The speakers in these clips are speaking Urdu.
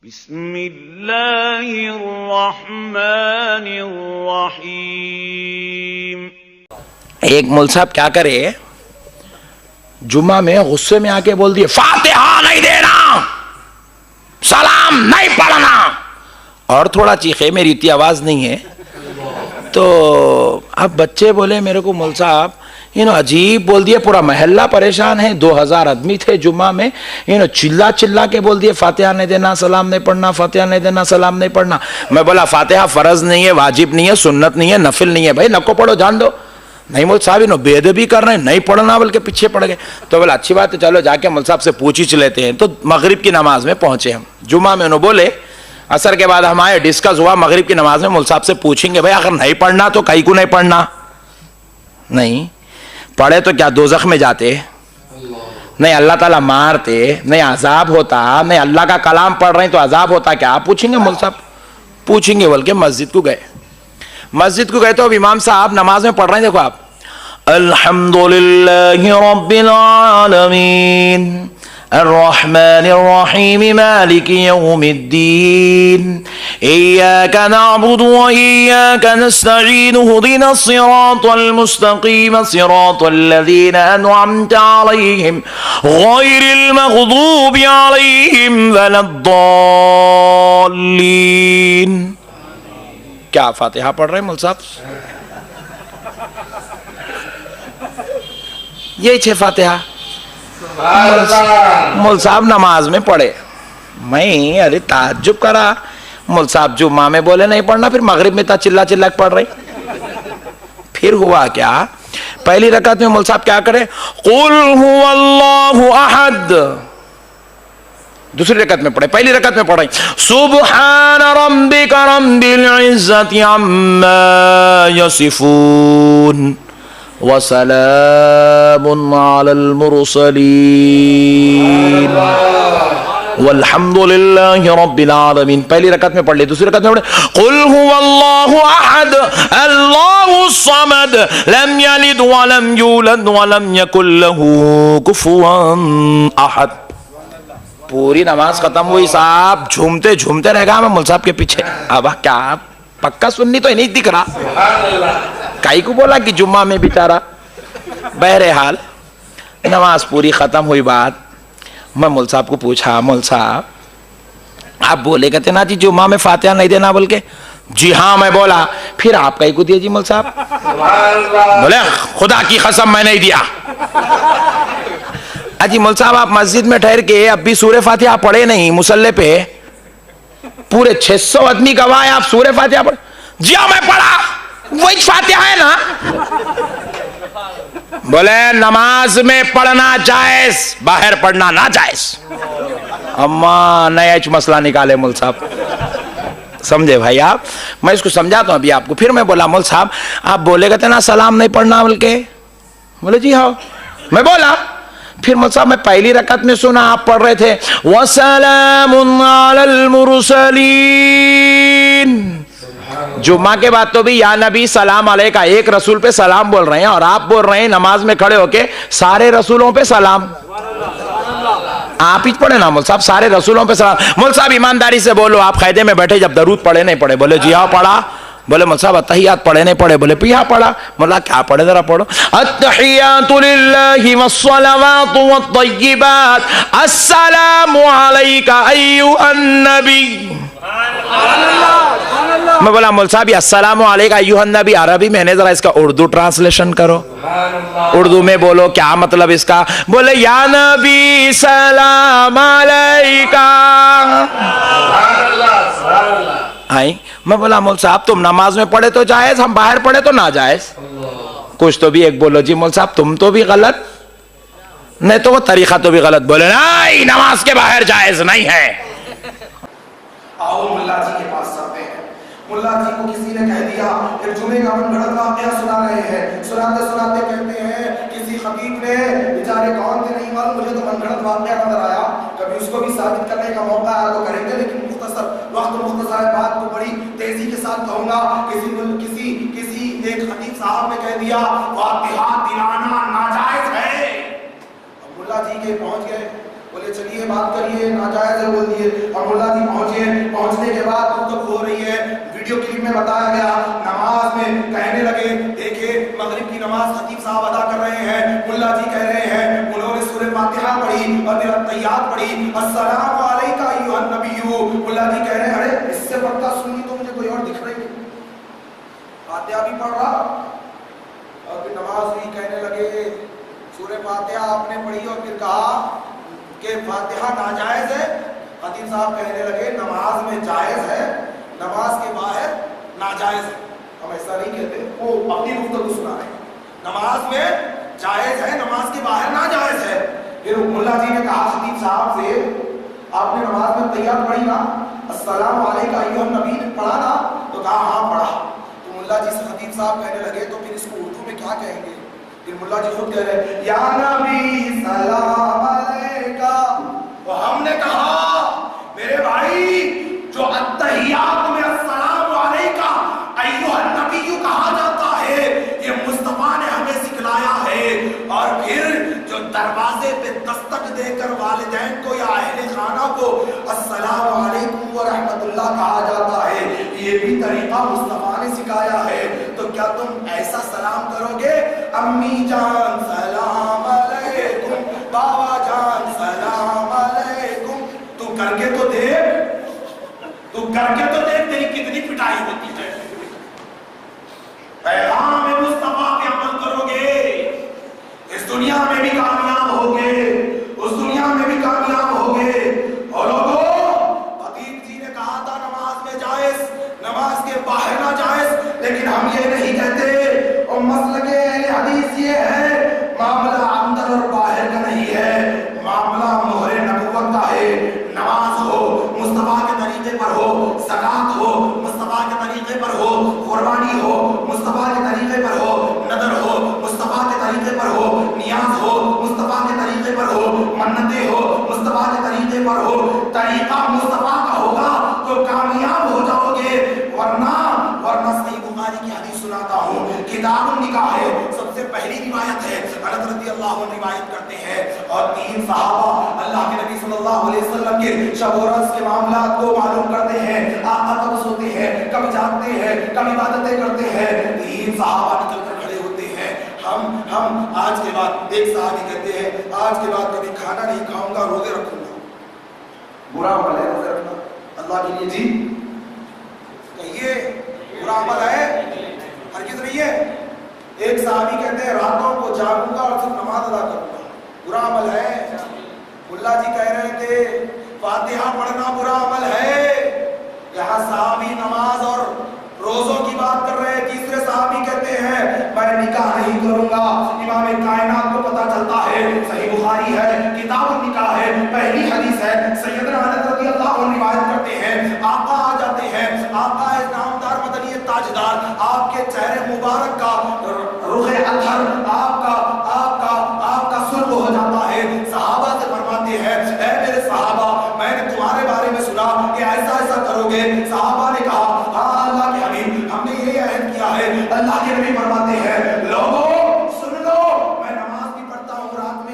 بسم اللہ الرحمن الرحیم۔ ایک مول صاحب کیا کرے، جمعہ میں غصے میں آ کے بول دیے فاتحہ نہیں دینا، سلام نہیں پڑھنا، اور تھوڑا چیخے، میری اتنی آواز نہیں ہے تو اب بچے بولے میرے کو مول صاحب عجیب بول دیے، پورا محلہ پریشان ہے، 2000 آدمی تھے جمعہ میں، چلا چلا کے بول دیے فاتحہ نہیں دینا، سلام نہیں پڑھنا، فاتحہ نہیں دینا، سلام نہیں پڑھنا۔ میں بولا فاتحہ فرض نہیں ہے، واجب نہیں ہے، سنت نہیں ہے، نفل نہیں ہے، بھائی نکو پڑھو، جان دو۔ نہیں مول صاحب بے ادبی کر رہے ہیں، نہیں پڑھنا بلکہ پیچھے پڑ گئے۔ تو بولا اچھی بات ہے، چلو جا کے مول صاحب سے پوچھ ہی لیتے ہیں۔ تو مغرب کی نماز میں پہنچے ہم، جمعہ میں انہوں بولے، عصر کے بعد ہمارے ڈسکس ہوا مغرب کی نماز میں مول صاحب سے پوچھیں گے بھائی اگر نہیں پڑھنا تو کئی کو نہیں پڑھنا، نہیں پڑھے تو کیا دوزخ میں جاتے، نہیں اللہ تعالیٰ مارتے، نہیں عذاب ہوتا، نہیں اللہ کا کلام پڑھ رہے ہیں تو عذاب ہوتا، کیا آپ پوچھیں گے مول صاحب؟ پوچھیں گے بلکہ مسجد کو گئے، مسجد کو گئے تو اب امام صاحب نماز میں پڑھ رہے ہیں، دیکھو آپ الحمدللہ رب العالمین الرحمن الرحیم مالک یوم الدین ایاک نعبد و ایاک نستعین اهدنا الصراط المستقیم صراط الذین انعمت علیہم غیر المغضوب علیہم ولا الضالین۔ کیا فاتحہ پڑھ رہے ہیں مول صاحب؟ یہی چھ فاتحہ مول صاحب نماز میں پڑھے۔ میں ارے تعجب کرا، مول صاحب جمعہ میں بولے نہیں پڑھنا، پھر مغرب میں تا چلا چلا پڑھ رہے۔ پھر ہوا کیا، پہلی رکعت میں مول صاحب کیا کرے، قل هو اللہ احد، دوسری رکعت میں پڑھے، پہلی رکعت میں پڑھے سبحان ربک رب العزت عما یصفون وسلام علی المرسلین والحمد للہ رب العالمین۔ پہلی رکعت میں پڑھ لی، دوسری رکعت میں پڑھے قل هو اللہ احد اللہ الصمد لم یلد ولم یولد ولم یکن له کفوا احد۔ پوری نماز ختم ہوئی، صاحب جھومتے جھومتے رہ گا میں مول صاحب کے پیچھے۔ اب کیا پکا سننی تو نہیں دکھ رہا، کائی کو بولا کہ جمعہ میں بیچارہ۔ بہرحال نماز پوری ختم ہوئی، بات میں مول صاحب کو پوچھا، مول صاحب آپ بولے کہتے نا جی جمعہ میں فاتحہ نہیں دینا بول کے؟ جی ہاں میں بولا۔ پھر آپ کائی کو دیا جی مول صاحب؟ بولے خدا کی قسم میں نہیں دیا۔ اجی مول صاحب آپ مسجد میں ٹھہر کے اب بھی سورہ فاتحہ پڑھے نہیں، مصلی پہ پورے 600 آدمی گواہ ہیں، آپ سورہ فاتحہ پڑھے؟ جی ہاں میں پڑھا، وہی فاتحہ ہے نا۔ بولے نماز میں پڑھنا جائز، باہر پڑھنا ناجائز۔ اما نیا مسئلہ نکالے مول صاحب، سمجھے بھائی آپ؟ میں اس کو سمجھاتا ہوں ابھی آپ کو۔ پھر میں بولا مول صاحب آپ بولے گا نا سلام نہیں پڑھنا بول کے؟ بولے جی ہاں میں بولا۔ پھر مول صاحب میں پہلی رکعت میں سنا آپ پڑھ رہے تھے وَسَلَامٌ عَلَى الْمُرْسَلِينَ۔ جمعہ کے بعد تو بھی یا نبی سلام علیکہ، ایک رسول پہ سلام بول رہے ہیں، اور آپ بول رہے ہیں نماز میں کھڑے ہو کے سارے رسولوں پہ سلام۔ آپ ہی پڑھے نا مول صاحب، سارے رسولوں پہ سلام۔ مول صاحب ایمانداری سے بولو، آپ قاعدے میں بیٹھے جب درود پڑھے نہیں پڑھے؟ بولے جی ہاں پڑھا۔ بولے مول صاحب اتحیات پڑھے نہیں پڑھے؟ بولے پیا پڑھا۔ مولا کیا پڑھے ذرا پڑھو۔ التحیات للہ والصلوات والطیبات السلام علیکہ ایھا النبی۔ میں بولا مول صاحب یہ السلام علیکہ ایھا النبی عربی میں ہے، ذرا اس کا اردو ٹرانسلیشن کرو، اردو میں بولو کیا مطلب اس کا؟ بولے یا نبی سلام علیکہ۔ آئی میں بولا مول صاحب تم نماز میں پڑھے تو جائز، ہم باہر پڑھے تو ناجائز۔ کچھ تو بھی ایک بولو جی مول صاحب تم تو بھی غلط، نہیں تو وہ طریقہ تو بھی غلط۔ بولے نہیں نماز کے باہر جائز نہیں ہے۔ آؤ ملا جی کے پاس چلتے ہیں۔ ملا جی کو کسی نے کہہ دیا، ایک جمعے کا من گھڑت واقعہ سنا رہے ہیں، سناتے سناتے کہتے ہیں کسی خطیب نے، بیچارے کون تھے نہیں معلوم، مجھے تو من گھڑت واقعہ نظر آیا، کبھی اس کو بھی ثابت کرنے کا موقع آیا تو کریں گے، لیکن مختصر وقت مختصر بات کو بڑی تیزی کے ساتھ کہوں گا۔ کسی ایک خطیب صاحب نے کہہ دیا فاتحہ دلانا ناجائز ہے۔ اب ملا جی کے پہنچ گئے، بولے چلیے بات کریے ناجائز ہے بول دیے. اور ملا جی پہنچنے کے بعد گفتگو ہو رہی ہے. ویڈیو کلپ میں بتایا گیا نماز میں کہنے لگے دیکھیں مغرب کی نماز خطیب صاحب ادا کر رہے ہیں, ملا جی کہہ رہے ہیں, انہوں نے سورہ فاتحہ پڑھی اور پھر التحیات پڑھی, السلام علیکہ ایھا النبی. ملا جی کہہ رہے ہیں ارے اس سے بڑھتا سنی تو مجھے کوئی اور دکھ رہی نہیں. فاتحہ بھی پڑھ رہا اور پھر نماز بھی کہنے لگے سورہ فاتحہ آپ نے پڑھی اور پھر کہا کہ فاتحہ ناجائز ہے. خطیب صاحب کہنے لگے نماز میں جائز ہے, نماز کے باہر ناجائز ہے. ہم ایسا نہیں کہتے, وہ اپنی گفتگو سنا رہے ہیں. نماز میں جائز ہے, نماز کے باہر ناجائز ہے. پھر ملا جی نے کہا خطیب صاحب سے آپ نے نماز میں تحیات پڑھی نا, السلام علیکہ ایھا النبی پڑھا نا, تو کہا ہاں پڑھا. تو ملا جی سے خطیب صاحب کہنے لگے تو پھر اس کو اردو میں کیا کہیں گے؟ پھر ملا جی خود کہہ رہے یا نبی سلام علیکہ. تو ہم نے کہا میرے بھائی جو التحیات میں السلام علیکہ ایھا النبی کہا جاتا ہے یہ مصطفیٰ نے ہمیں سکھلایا ہے, اور پھر جو دروازے پہ دستک دے کر والدین کو یا اہل خانہ کو السلام علیکم ورحمۃ اللہ کہا جاتا ہے یہ بھی طریقہ مصطفیٰ نے سکھایا ہے. تو کیا تم ایسا سلام کرو گے امی جان سلام علیکم, بابا جان سلام علیکم؟ تو کر کے تو دیکھ, تو کر کے تو دیکھ تیری کتنی پٹائی ہوتی ہے. پیغام مصطفیٰ پہ عمل کرو گے اس دنیا میں بھی کامیاب ہوگے, اس دنیا میں بھی کامیاب ہوگے. اور لوگوں خطیب جی نے کہا تھا نماز میں جائز, نماز کے باہر نہ جائز, لیکن ہم یہ نہیں کہتے. اور مسلک اہل حدیث یہ ہے معاملہ اندر اور باہر کا نہیں ہے, معاملہ مہر نبوت کا ہے. نماز ہو مصطفیٰ کے طریقے پر ہو, زکات ہو مصطفیٰ کے طریقے پر ہو, قربانی ہو مصطفیٰ کے طریقے پر ہو, نذر ہو مصطفیٰ کے طریقے پر ہو, نیاز ہو مصطفیٰ کے طریقے پر ہو, منتیں ہو مصطفیٰ کے طریقے پر ہو. طریقہ مصطفیٰ کا ہوگا تو کامیاب ہو جاؤ گے, ورنہ صحیح بخاری کی حدیث سناتا ہوں, کتاب النکاح ہے, سب سے پہلی روایت ہے, انس رضی اللہ عنہ روایت کرتے ہیں. اور 3 صحابہ اللہ کے نبی صلی اللہ علیہ وسلم کے شب و روز کے معاملات کو معلوم کرتے ہیں. آقا کب سوتے ہیں, کب جاگتے ہیں, کب عبادتیں کرتے ہیں. 3 صحابہ نکل کر کھڑے ہوتے ہیں. ہم آج کے بعد, ایک صحابی کہتے ہیں آج کے بعد کبھی کھانا نہیں کھاؤں گا, روزے رکھوں گا. برا عمل ہے روزے رکھنا اللہ کے لیے جی, کہیے برا عمل ہے؟ ہرگز نہیں ہے. ایک صحابی کہتے ہیں راتوں کو جاگوں گا اور صرف نماز ادا کروں گا. برا عمل ہے. ملا جی کہہ رہے تھے فاتحہ پڑھنا برا عمل ہے. یہاں صحابی نماز اور روزوں کی بات کر رہے ہیں. تیسرے صحابی کہتے ہیں میں نکاح نہیں کروں گا. امام کائنات کو پتا چلتا ہے, صحیح بخاری ہے, کتاب النکاح ہے, پہلی حدیث ہے. سیدنا انس رضی اللہ عنہ روایت کرتے ہیں آقا آ جاتے ہیں, آقا نامدار مدنی تاجدار, آپ کے چہرے مبارک کا رخ اطہر آپ کا سرخ ہو جاتا ہے. صحابہ سے فرماتے ہیں اے میرے صحابہ میں نے تمہارے بارے میں سنا کہ ایسا کرو گے. صحابہ نے کہا ہاں اللہ کے حبیب ہم نے یہ عہد کیا ہے. اللہ کے نبی فرماتے ہیں لوگوں سن لو, میں نماز بھی پڑھتا ہوں رات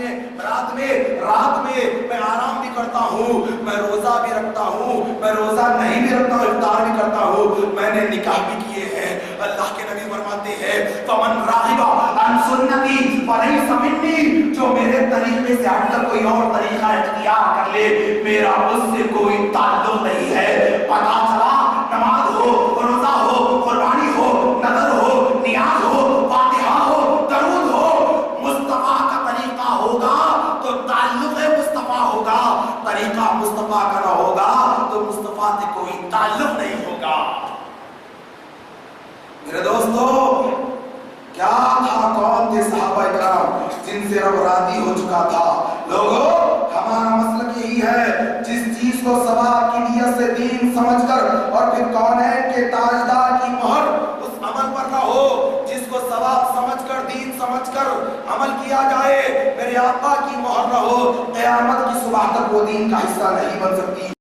میں میں آرام بھی کرتا ہوں, میں روزہ بھی رکھتا ہوں, میں روزہ نہیں بھی رکھتا ہوں, افطار بھی کرتا ہوں, میں نے نکاح بھی کیے ہیں. اللہ کے نبی فرماتے ہیں فمن راغب عن سنتی فلیس منی, جو میرے طریقے سے ہٹ کر کوئی اور طریقہ اختیار کر لے میرا اس سے کوئی تعلق نہیں ہے. پتا چلا نماز ہو, روزہ ہو, قربانی ہو, نذر ہو, نیاز ہو, فاتحہ ہو, درود ہو, مصطفیٰ کا طریقہ ہوگا تو تعلق مصطفیٰ ہوگا. طریقہ مصطفیٰ کا نہ ہوگا تو مصطفیٰ سے کوئی تعلق نہیں ہوگا. میرے دوستو کیا تھا, کون تھے صحابہ کرام جن سے رب راضی ہو چکا تھا. لوگوں ہمارا مسلک یہی ہے جس چیز کو ثواب کی نیت سے دین سمجھ کر اور پھر کونین کے تاجدار کی مہر اس عمل پر نہ ہو, جس کو ثواب سمجھ کر دین سمجھ کر عمل کیا جائے, میرے آقا کی مہر نہ ہو, قیامت کی صبح تک وہ دین کا حصہ نہیں بن سکتی.